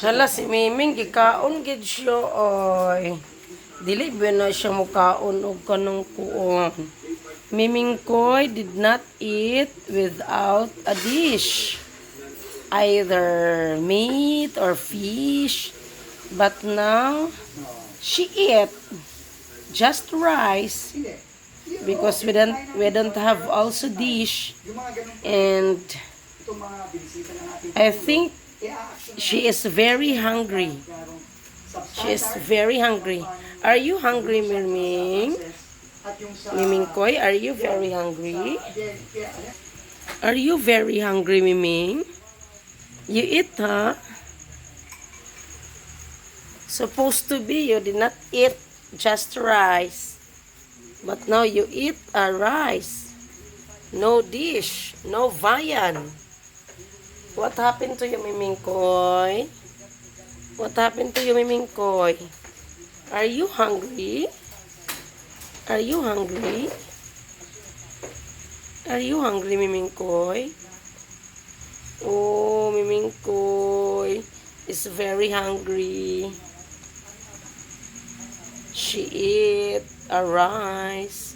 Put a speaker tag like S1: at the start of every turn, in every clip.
S1: Hala si Miming gikaon gid siya oy. Dili ba na siya mukaon og kanang kuon. Miming Koy did not eat without a dish. Either meat or fish. But now she ate just rice because we don't have also dish, and I think she is very hungry. She is very hungry. Are you hungry, Miming? Miming Koy, are you very hungry? Are you very hungry, Miming? You eat, huh? Supposed to be you did not eat just rice. But now you eat a rice. No dish. No viand. What happened to you, Miming Koy? What happened to you, Miming Koy? Are you hungry? Are you hungry? Are you hungry, Miming Koy? Oh, Miming Koy is very hungry. She ate a rice.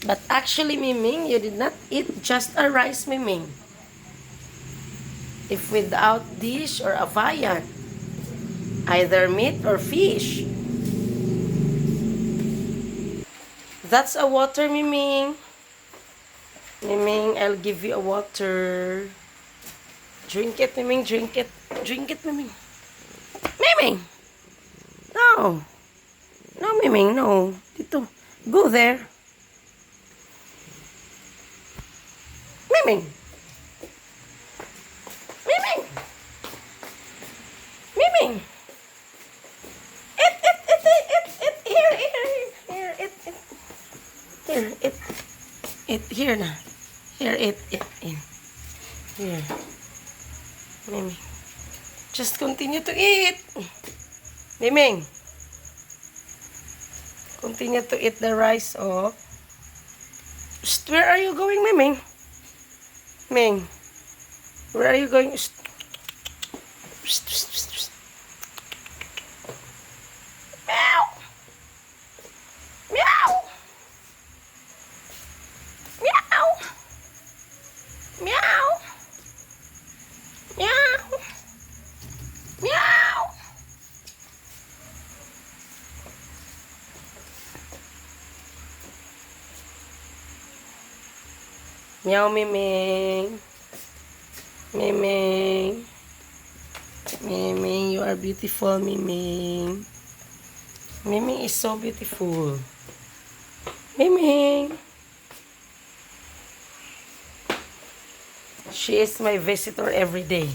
S1: But actually, Miming, you did not eat just a rice, Miming. If without dish or a viand, either meat or fish. That's a water, Miming. Miming, I'll give you a water. Drink it, Miming, drink it. Drink it, Miming. Miming! No. No, Miming, no. Dito. Go there. Miming! Miming! Miming! It. Here, it. Here, it. Here na. Here, it. Here. Miming. Just continue to eat. Miming. Continue to eat the rice, oh. Psst, where are you going, Miming? Ming, where are you going? Psst. Psst. Meow. Meow. Meow. Meow. Meow. Meow. Meow, Miming. Miming. Miming, you are beautiful, Miming. Miming is so beautiful. Miming. She is my visitor every day.